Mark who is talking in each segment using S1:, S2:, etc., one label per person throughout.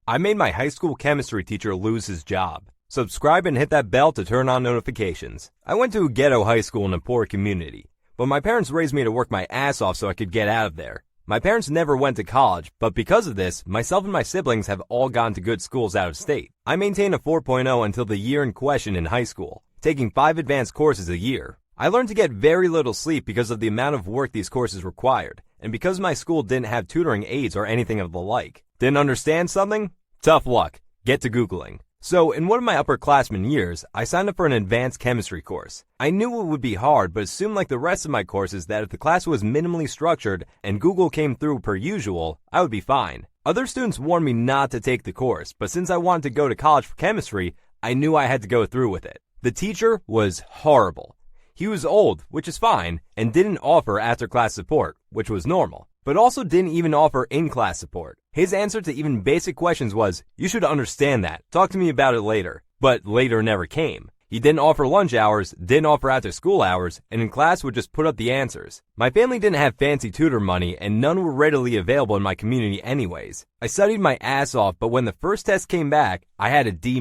S1: I made my high school chemistry teacher lose his job. Subscribe and hit that bell to turn on notifications. I went to a ghetto high school in a poor community, but my parents raised me to work my ass off so I could get out of there. My parents never went to college, but because of this, myself and my siblings have all gone to good schools out of state. I maintained a 4.0 until the year in question in high school, taking 5 advanced courses a year. I learned to get very little sleep because of the amount of work these courses required, and because my school didn't have tutoring aids or anything of the like. Didn't understand something? Tough luck. Get to Googling. So, in one of my upperclassmen years, I signed up for an advanced chemistry course. I knew it would be hard, but assumed like the rest of my courses that if the class was minimally structured and Google came through per usual, I would be fine. Other students warned me not to take the course, but since I wanted to go to college for chemistry, I knew I had to go through with it. The teacher was horrible. He was old, which is fine, and didn't offer after-class support, which was normal, but also didn't even offer in-class support. His answer to even basic questions was, "You should understand that. Talk to me about it later." But later never came. He didn't offer lunch hours, didn't offer after-school hours, and in class would just put up the answers. My family didn't have fancy tutor money, and none were readily available in my community anyways. I studied my ass off, but when the first test came back, I had a D-,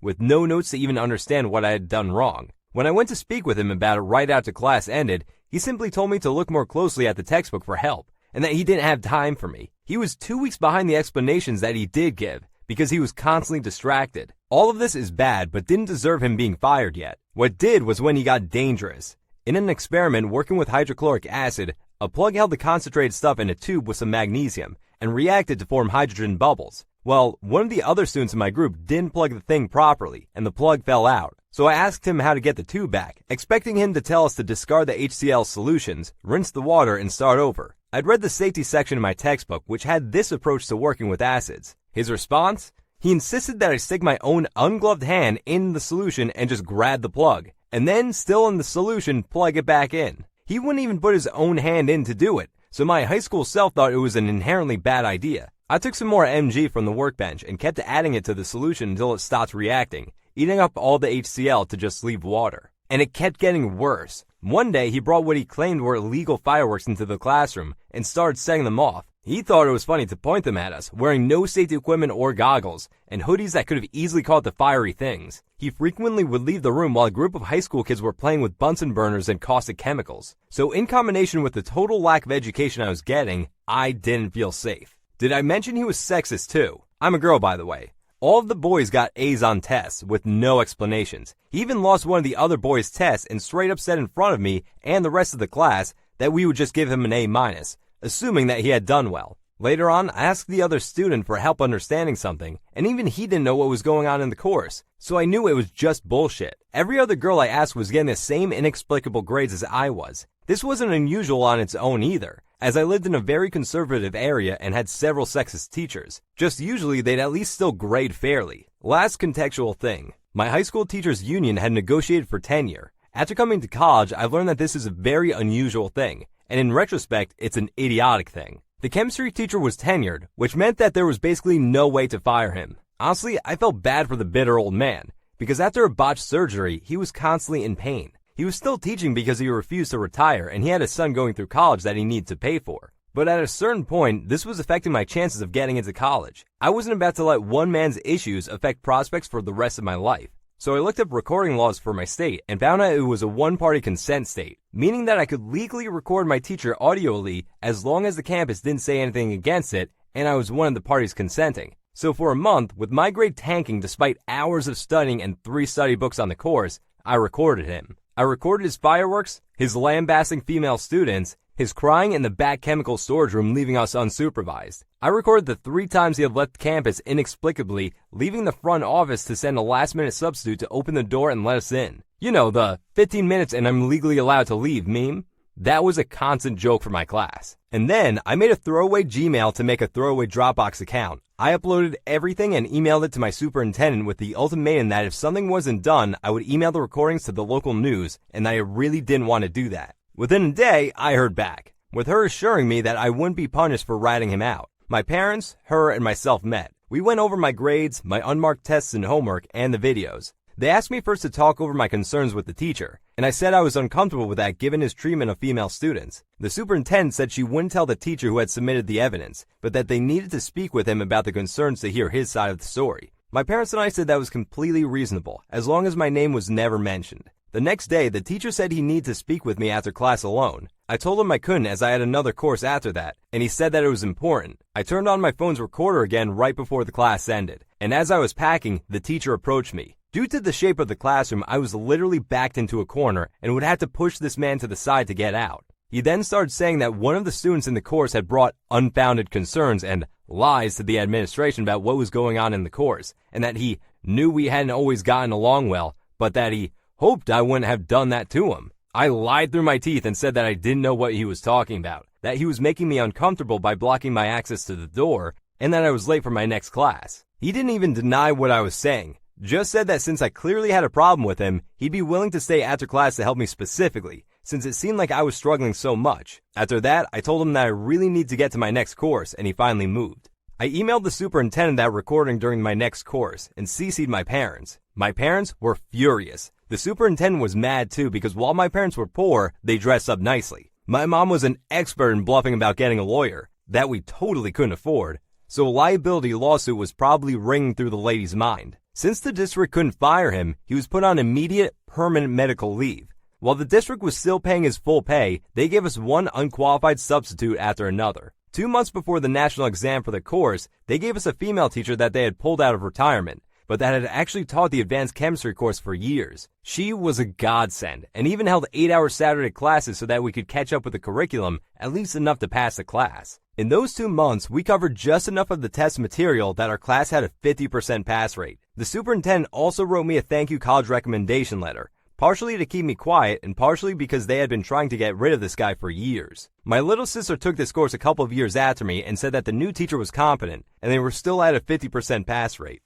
S1: with no notes to even understand what I had done wrong. When I went to speak with him about it right after class ended, he simply told me to look more closely at the textbook for help, and that he didn't have time for me. He was 2 weeks behind the explanations that he did give, because he was constantly distracted. All of this is bad, but didn't deserve him being fired yet. What did was when he got dangerous. In an experiment working with hydrochloric acid, a plug held the concentrated stuff in a tube with some magnesium, and reacted to form hydrogen bubbles. Well, one of the other students in my group didn't plug the thing properly, and the plug fell out. So I asked him how to get the tube back, expecting him to tell us to discard the HCl solutions, rinse the water, and start over. I'd read the safety section in my textbook, which had this approach to working with acids. His response? He insisted that I stick my own ungloved hand in the solution and just grab the plug, and then, still in the solution, plug it back in. He wouldn't even put his own hand in to do it, so my high school self thought it was an inherently bad idea. I took some more MG from the workbench and kept adding it to the solution until it stopped reacting, eating up all the HCl to just leave water. And it kept getting worse. One day, he brought what he claimed were illegal fireworks into the classroom and started setting them off. He thought it was funny to point them at us, wearing no safety equipment or goggles, and hoodies that could have easily caught the fiery things. He frequently would leave the room while a group of high school kids were playing with Bunsen burners and caustic chemicals. So in combination with the total lack of education I was getting, I didn't feel safe. Did I mention he was sexist too? I'm a girl, by the way. All of the boys got A's on tests with no explanations. He even lost one of the other boys' tests and straight up said in front of me and the rest of the class that we would just give him an A-, assuming that he had done well. Later on, I asked the other student for help understanding something, and even he didn't know what was going on in the course, so I knew it was just bullshit. Every other girl I asked was getting the same inexplicable grades as I was. This wasn't unusual on its own either, as I lived in a very conservative area and had several sexist teachers. Just usually they'd at least still grade fairly. Last contextual thing. My high school teachers union had negotiated for tenure. After coming to college, I've learned that this is a very unusual thing, and in retrospect, it's an idiotic thing. The chemistry teacher was tenured, which meant that there was basically no way to fire him. Honestly, I felt bad for the bitter old man, because after a botched surgery, he was constantly in pain. He was still teaching because he refused to retire, and he had a son going through college that he needed to pay for. But at a certain point, this was affecting my chances of getting into college. I wasn't about to let one man's issues affect prospects for the rest of my life. So I looked up recording laws for my state and found out it was a one-party consent state, meaning that I could legally record my teacher audioly as long as the campus didn't say anything against it and I was one of the parties consenting. So for a month, with my grade tanking despite hours of studying and 3 study books on the course, I recorded him. I recorded his fireworks, his lambasting female students, his crying in the back chemical storage room leaving us unsupervised. I recorded the 3 times he had left campus inexplicably, leaving the front office to send a last-minute substitute to open the door and let us in. You know, the 15 minutes and I'm legally allowed to leave meme? That was a constant joke for my class. And then I made a throwaway Gmail to make a throwaway Dropbox account. I uploaded everything and emailed it to my superintendent with the ultimatum that if something wasn't done, I would email the recordings to the local news, and I really didn't want to do that. Within a day, I heard back, with her assuring me that I wouldn't be punished for ratting him out. My parents, her, and myself met. We went over my grades, my unmarked tests and homework, and the videos. They asked me first to talk over my concerns with the teacher, and I said I was uncomfortable with that given his treatment of female students. The superintendent said she wouldn't tell the teacher who had submitted the evidence, but that they needed to speak with him about the concerns to hear his side of the story. My parents and I said that was completely reasonable, as long as my name was never mentioned. The next day, the teacher said he needed to speak with me after class alone. I told him I couldn't as I had another course after that, and he said that it was important. I turned on my phone's recorder again right before the class ended, and as I was packing, the teacher approached me. Due to the shape of the classroom, I was literally backed into a corner and would have to push this man to the side to get out. He then started saying that one of the students in the course had brought unfounded concerns and lies to the administration about what was going on in the course, and that he knew we hadn't always gotten along well, but that he hoped I wouldn't have done that to him. I lied through my teeth and said that I didn't know what he was talking about, that he was making me uncomfortable by blocking my access to the door, and that I was late for my next class. He didn't even deny what I was saying, just said that since I clearly had a problem with him, he'd be willing to stay after class to help me specifically, since it seemed like I was struggling so much. After that, I told him that I really need to get to my next course, and he finally moved. I emailed the superintendent that recording during my next course, and CC'd my parents. My parents were furious. The superintendent was mad too because while my parents were poor, they dressed up nicely. My mom was an expert in bluffing about getting a lawyer, that we totally couldn't afford, so a liability lawsuit was probably ringing through the lady's mind. Since the district couldn't fire him, he was put on immediate, permanent medical leave. While the district was still paying his full pay, they gave us one unqualified substitute after another. 2 months before the national exam for the course, they gave us a female teacher that they had pulled out of retirement, but that had actually taught the advanced chemistry course for years. She was a godsend, and even held 8-hour Saturday classes so that we could catch up with the curriculum, at least enough to pass the class. In those 2 months, we covered just enough of the test material that our class had a 50% pass rate. The superintendent also wrote me a thank you college recommendation letter, partially to keep me quiet and partially because they had been trying to get rid of this guy for years. My little sister took this course a couple of years after me and said that the new teacher was competent, and they were still at a 50% pass rate.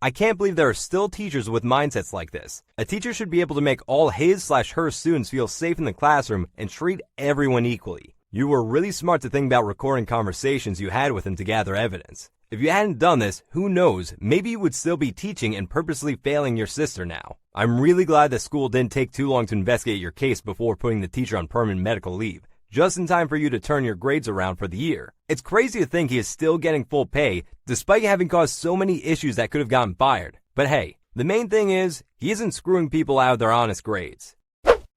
S1: I can't believe there are still teachers with mindsets like this. A teacher should be able to make all his/her students feel safe in the classroom and treat everyone equally. You were really smart to think about recording conversations you had with him to gather evidence. If you hadn't done this, who knows, maybe you would still be teaching and purposely failing your sister now. I'm really glad that school didn't take too long to investigate your case before putting the teacher on permanent medical leave, just in time for you to turn your grades around for the year. It's crazy to think he is still getting full pay, despite having caused so many issues that could have gotten fired. But hey, the main thing is, he isn't screwing people out of their honest grades.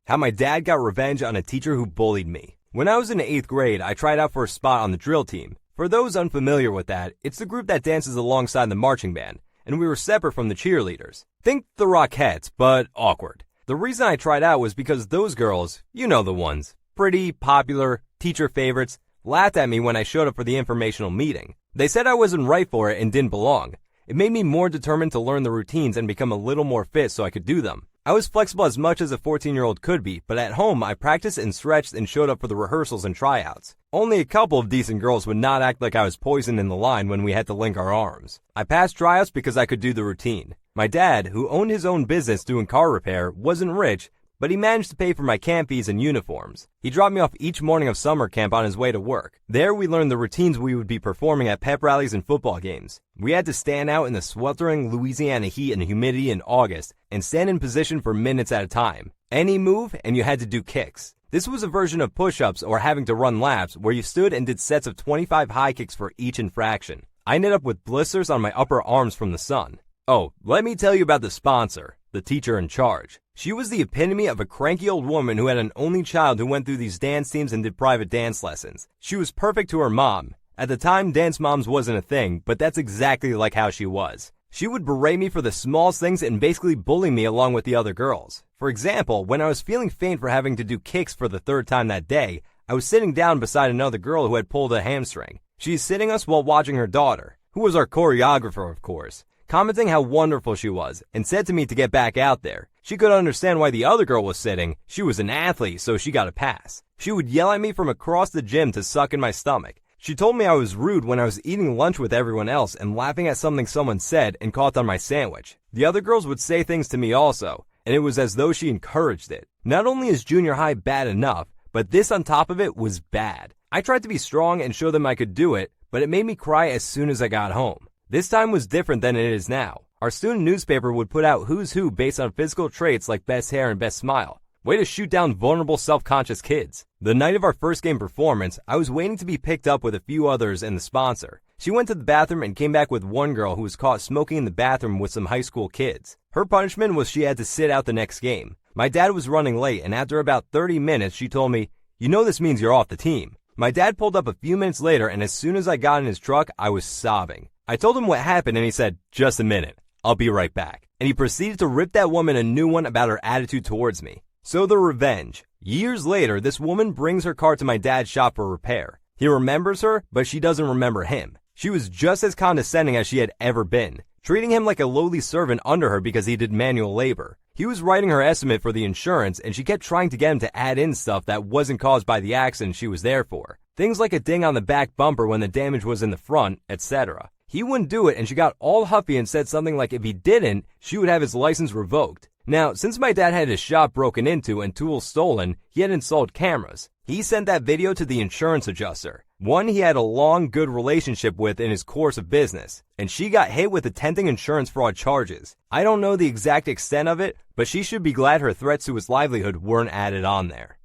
S1: How my dad got revenge on a teacher who bullied me. When I was in the 8th grade, I tried out for a spot on the drill team. For those unfamiliar with that, it's the group that dances alongside the marching band, and we were separate from the cheerleaders. Think the Rockettes, but awkward. The reason I tried out was because those girls, you know the ones, pretty, popular, teacher favorites, laughed at me when I showed up for the informational meeting. They said I wasn't right for it and didn't belong. It made me more determined to learn the routines and become a little more fit so I could do them. I was flexible as much as a 14-year-old could be, but at home I practiced and stretched and showed up for the rehearsals and tryouts. Only a couple of decent girls would not act like I was poison in the line when we had to link our arms. I passed tryouts because I could do the routine. My dad, who owned his own business doing car repair, wasn't rich, but he managed to pay for my camp fees and uniforms. He dropped me off each morning of summer camp on his way to work. There we learned the routines we would be performing at pep rallies and football games. We had to stand out in the sweltering Louisiana heat and humidity in August and stand in position for minutes at a time. Any move and you had to do kicks. This was a version of push-ups or having to run laps where you stood and did sets of 25 high kicks for each infraction. I ended up with blisters on my upper arms from the sun. Oh, let me tell you about the sponsor, the teacher in charge. She was the epitome of a cranky old woman who had an only child who went through these dance teams and did private dance lessons. She was perfect to her mom. At the time, dance moms wasn't a thing, but that's exactly like how she was. She would berate me for the smallest things and basically bully me along with the other girls. For example, when I was feeling faint for having to do kicks for the 3rd time that day, I was sitting down beside another girl who had pulled a hamstring. She's sitting us while watching her daughter, who was our choreographer of course, commenting how wonderful she was, and said to me to get back out there. She could understand why the other girl was sitting. She was an athlete, so she got a pass. She would yell at me from across the gym to suck in my stomach. She told me I was rude when I was eating lunch with everyone else and laughing at something someone said and caught on my sandwich. The other girls would say things to me also, and it was as though she encouraged it. Not only is junior high bad enough, but this on top of it was bad. I tried to be strong and show them I could do it, but it made me cry as soon as I got home. This time was different than it is now. our student newspaper would put out who's who based on physical traits like best hair and best smile. Way to shoot down vulnerable, self-conscious kids. The night of our first game performance, I was waiting to be picked up with a few others and the sponsor. She went to the bathroom and came back with one girl who was caught smoking in the bathroom with some high school kids. Her punishment was she had to sit out the next game. My dad was running late, and after about 30 minutes, she told me, "You know this means you're off the team." My dad pulled up a few minutes later, and as soon as I got in his truck, I was sobbing. I told him what happened, and he said, "Just a minute. I'll be right back." And he proceeded to rip that woman a new one about her attitude towards me. So the revenge. Years later, this woman brings her car to my dad's shop for repair. He remembers her, but she doesn't remember him. She was just as condescending as she had ever been, treating him like a lowly servant under her because he did manual labor. He was writing her estimate for the insurance, and she kept trying to get him to add in stuff that wasn't caused by the accident she was there for. Things like a ding on the back bumper when the damage was in the front, etc. He wouldn't do it, and she got all huffy and said something like if he didn't, she would have his license revoked. Now, since my dad had his shop broken into and tools stolen, he had installed cameras. He sent that video to the insurance adjuster, one he had a long, good relationship with in his course of business, and she got hit with attempting insurance fraud charges. I don't know the exact extent of it, but she should be glad her threats to his livelihood weren't added on there.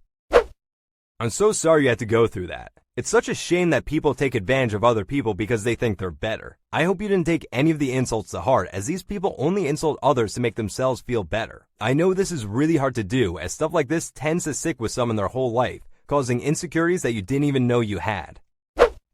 S1: I'm so sorry you had to go through that. It's such a shame that people take advantage of other people because they think they're better. I hope you didn't take any of the insults to heart, as these people only insult others to make themselves feel better. I know this is really hard to do, as stuff like this tends to stick with some in their whole life, causing insecurities that you didn't even know you had.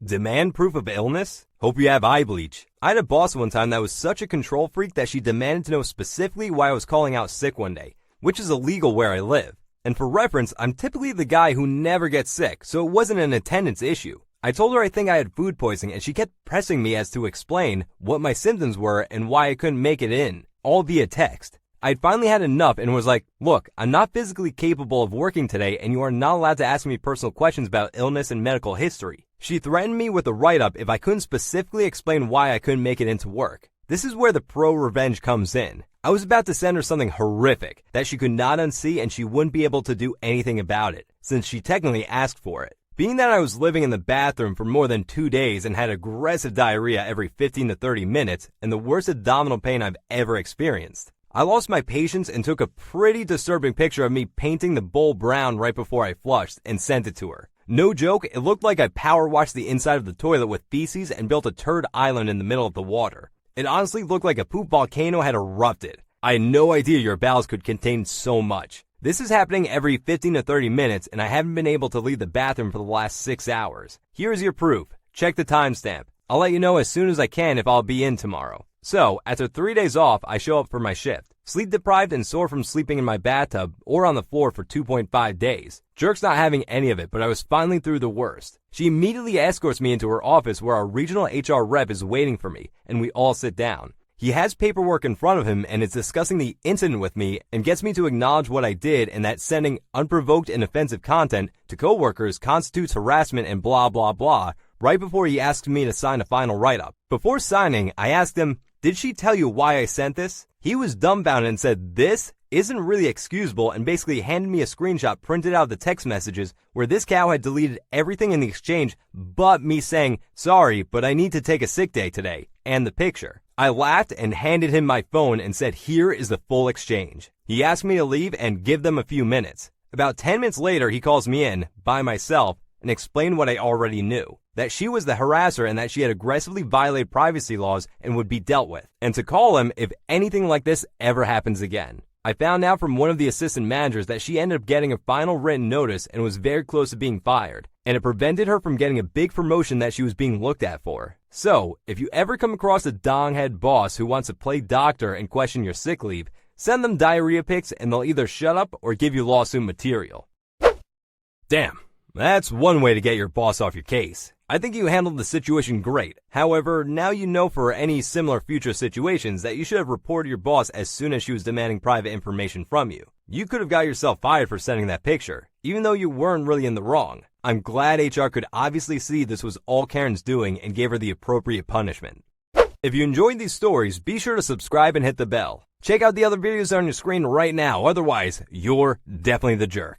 S1: Demand proof of illness? Hope you have eye bleach. I had a boss one time that was such a control freak that she demanded to know specifically why I was calling out sick one day, which is illegal where I live. And for reference, I'm typically the guy who never gets sick, so it wasn't an attendance issue. I told her I think I had food poisoning, and she kept pressing me as to explain what my symptoms were and why I couldn't make it in, all via text. I'd finally had enough and was like, "Look, I'm not physically capable of working today, and you are not allowed to ask me personal questions about illness and medical history." She threatened me with a write-up if I couldn't specifically explain why I couldn't make it into work. This is where the pro-revenge comes in. I was about to send her something horrific that she could not unsee, and she wouldn't be able to do anything about it, since she technically asked for it. Being that I was living in the bathroom for more than 2 days and had aggressive diarrhea every 15 to 30 minutes and the worst abdominal pain I've ever experienced, I lost my patience and took a pretty disturbing picture of me painting the bowl brown right before I flushed and sent it to her. No joke, it looked like I power washed the inside of the toilet with feces and built a turd island in the middle of the water. It honestly looked like a poop volcano had erupted. I had no idea your bowels could contain so much. This is happening every 15 to 30 minutes, and I haven't been able to leave the bathroom for the last 6 hours. Here's your proof. Check the timestamp. I'll let you know as soon as I can if I'll be in tomorrow. So, after 3 days off, I show up for my shift. Sleep deprived and sore from sleeping in my bathtub or on the floor for 2.5 days. Jerk's not having any of it, but I was finally through the worst. She immediately escorts me into her office where our regional HR rep is waiting for me, and we all sit down. He has paperwork in front of him and is discussing the incident with me and gets me to acknowledge what I did and that sending unprovoked and offensive content to coworkers constitutes harassment and blah blah blah right before he asks me to sign a final write-up. Before signing, I asked him, "Did she tell you why I sent this?" He was dumbfounded and said, "This isn't really excusable," and basically handed me a screenshot printed out of the text messages where this cow had deleted everything in the exchange but me saying, "Sorry, but I need to take a sick day today," and the picture. I laughed and handed him my phone and said, "Here is the full exchange." He asked me to leave and give them a few minutes. About 10 minutes later, he calls me in, by myself, and explained what I already knew. That she was the harasser and that she had aggressively violated privacy laws and would be dealt with. And to call him if anything like this ever happens again. I found out from one of the assistant managers that she ended up getting a final written notice and was very close to being fired. And it prevented her from getting a big promotion that she was being looked at for. So, if you ever come across a donghead boss who wants to play doctor and question your sick leave, send them diarrhea pics and they'll either shut up or give you lawsuit material. Damn, that's one way to get your boss off your case. I think you handled the situation great. However, now you know for any similar future situations that you should have reported your boss as soon as she was demanding private information from you. You could have got yourself fired for sending that picture, even though you weren't really in the wrong. I'm glad HR could obviously see this was all Karen's doing and gave her the appropriate punishment. If you enjoyed these stories, be sure to subscribe and hit the bell. Check out the other videos on your screen right now, otherwise, you're definitely the jerk.